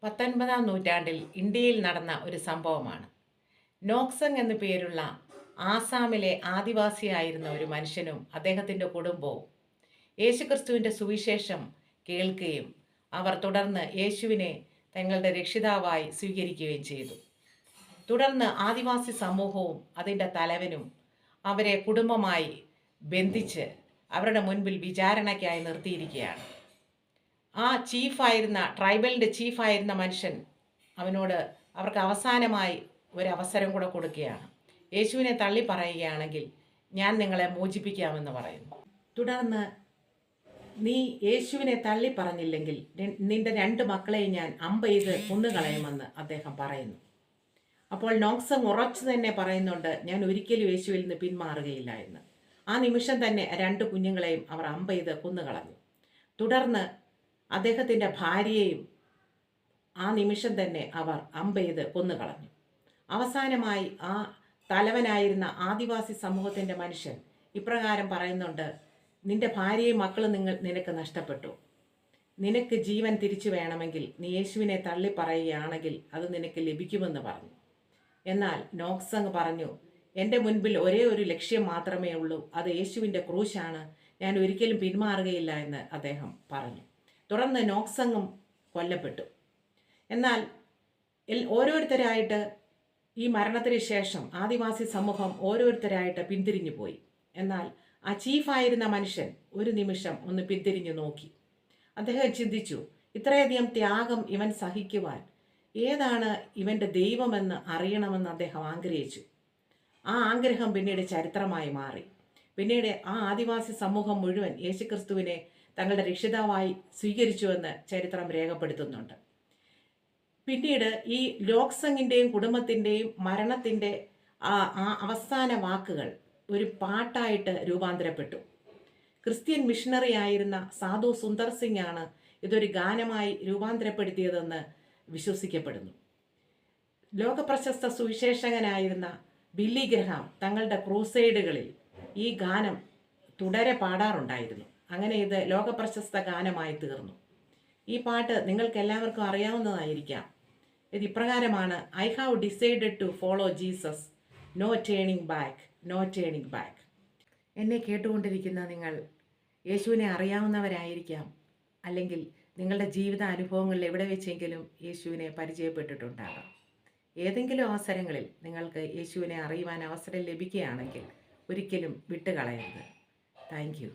19-ാം നൂറ്റാണ്ടിൽ ഇന്ത്യയിൽ നടന്ന ഒരു സംഭവമാണ്. നോക്സങ് എന്നു പേരുള്ള ആസാമിലെ ആദിവാസിയായിരുന്ന ഒരു മനുഷ്യനും അദ്ദേഹത്തിൻ്റെ കുടുംബവും യേശുക്രിസ്തുവിൻ്റെ സുവിശേഷം കേൾക്കുകയും അവർ തുടർന്ന് യേശുവിനെ തങ്ങളുടെ രക്ഷിതാവായി സ്വീകരിക്കുകയും ചെയ്തു. തുടർന്ന് ആദിവാസി സമൂഹവും അതിൻ്റെ തലവനും അവരെ കുടുംബമായി ബന്ധിച്ച് അവരുടെ മുൻപിൽ വിചാരണയ്ക്കായി നിർത്തിയിരിക്കുകയാണ്. ആ ട്രൈബലിൻ്റെ ചീഫായിരുന്ന മനുഷ്യൻ അവർക്ക് അവസാനമായി ഒരവസരം കൂടെ കൊടുക്കുകയാണ്. യേശുവിനെ തള്ളി പറയുകയാണെങ്കിൽ ഞാൻ നിങ്ങളെ മോചിപ്പിക്കാമെന്ന് പറയുന്നു. തുടർന്ന് നീ യേശുവിനെ തള്ളി പറഞ്ഞില്ലെങ്കിൽ നിന്റെ 2 മക്കളെയും ഞാൻ അമ്പെയ്ത് കൊന്നുകളയുമെന്ന് അദ്ദേഹം പറയുന്നു. അപ്പോൾ നോക്സങ് ഉറച്ചു തന്നെ പറയുന്നുണ്ട്, ഞാൻ ഒരിക്കലും യേശുവിൽ നിന്ന് പിന്മാറുകയില്ല എന്ന്. ആ നിമിഷം തന്നെ 2 കുഞ്ഞുങ്ങളെയും അവർ അമ്പെയ്ത് കൊന്നുകളഞ്ഞു. തുടർന്ന് അദ്ദേഹത്തിൻ്റെ ഭാര്യയെയും ആ നിമിഷം തന്നെ അവർ അമ്പെയ്ത് കൊന്നുകളഞ്ഞു. അവസാനമായി ആ തലവനായിരുന്ന ആദിവാസി സമൂഹത്തിൻ്റെ മനുഷ്യൻ ഇപ്രകാരം പറയുന്നുണ്ട്, നിന്റെ ഭാര്യയും മക്കളും നിനക്ക് നഷ്ടപ്പെട്ടു. നിനക്ക് ജീവൻ തിരിച്ചു വേണമെങ്കിൽ നീ യേശുവിനെ തള്ളി പറയുകയാണെങ്കിൽ അത് നിനക്ക് ലഭിക്കുമെന്ന് പറഞ്ഞു. എന്നാൽ നോക്സങ് പറഞ്ഞു, എൻ്റെ മുൻപിൽ ഒരേ ഒരു ലക്ഷ്യം മാത്രമേ ഉള്ളൂ, അത് യേശുവിൻ്റെ ക്രൂശാണ്, ഞാൻ ഒരിക്കലും പിന്മാറുകയില്ല എന്ന് അദ്ദേഹം പറഞ്ഞു. തുടർന്ന് നോക്സങ്ങും കൊല്ലപ്പെട്ടു. എന്നാൽ ഓരോരുത്തരായിട്ട് ഈ മരണത്തിന് ശേഷം ആദിവാസി സമൂഹം ഓരോരുത്തരായിട്ട് പിന്തിരിഞ്ഞു പോയി. എന്നാൽ ആ ചീഫായിരുന്ന മനുഷ്യൻ ഒരു നിമിഷം ഒന്ന് പിന്തിരിഞ്ഞു നോക്കി. അദ്ദേഹം ചിന്തിച്ചു, ഇത്രയധികം ത്യാഗം ഇവൻ സഹിക്കുവാൻ ഏതാണ് ഇവൻ്റെ ദൈവമെന്ന് അറിയണമെന്ന് അദ്ദേഹം ആഗ്രഹിച്ചു. ആ ആഗ്രഹം പിന്നീട് ചരിത്രമായി മാറി. പിന്നീട് ആ ആദിവാസി സമൂഹം മുഴുവൻ യേശുക്രിസ്തുവിനെ തങ്ങളുടെ രക്ഷിതാവായി സ്വീകരിച്ചുവെന്ന് ചരിത്രം രേഖപ്പെടുത്തുന്നുണ്ട്. പിന്നീട് ഈ നോക്സങ്ങിൻ്റെയും കുടുംബത്തിൻ്റെയും മരണത്തിൻ്റെ അവസാന വാക്കുകൾ ഒരു പാട്ടായിട്ട് രൂപാന്തരപ്പെട്ടു. ക്രിസ്ത്യൻ മിഷണറി ആയിരുന്ന സാധു സുന്ദർ സിംഗ് ആണ് ഇതൊരു ഗാനമായി രൂപാന്തരപ്പെടുത്തിയതെന്ന് വിശ്വസിക്കപ്പെടുന്നു. ലോകപ്രശസ്ത സുവിശേഷകനായിരുന്ന ബില്ലി ഗ്രഹാം തങ്ങളുടെ ക്രൂസൈഡുകളിൽ ഈ ഗാനം തുടരെ പാടാറുണ്ടായിരുന്നു. അങ്ങനെ ഇത് ലോകപ്രശസ്ത ഗാനമായി തീർന്നു. ഈ പാട്ട് നിങ്ങൾക്ക് എല്ലാവർക്കും അറിയാവുന്നതായിരിക്കാം. ഇത് ഇപ്രകാരമാണ്: I have decided to follow Jesus, no turning back, no turning back. എന്നെ കേട്ടുകൊണ്ടിരിക്കുന്ന നിങ്ങൾ യേശുവിനെ അറിയാവുന്നവരായിരിക്കാം, അല്ലെങ്കിൽ നിങ്ങളുടെ ജീവിത അനുഭവങ്ങളിൽ എവിടെ വെച്ചെങ്കിലും യേശുവിനെ പരിചയപ്പെട്ടിട്ടുണ്ടാകാം. ഏതെങ്കിലും അവസരങ്ങളിൽ നിങ്ങൾക്ക് യേശുവിനെ അറിയുവാൻ അവസരം ലഭിക്കുകയാണെങ്കിൽ ഒരിക്കലും വിട്ടുകളയരുത്. Thank you.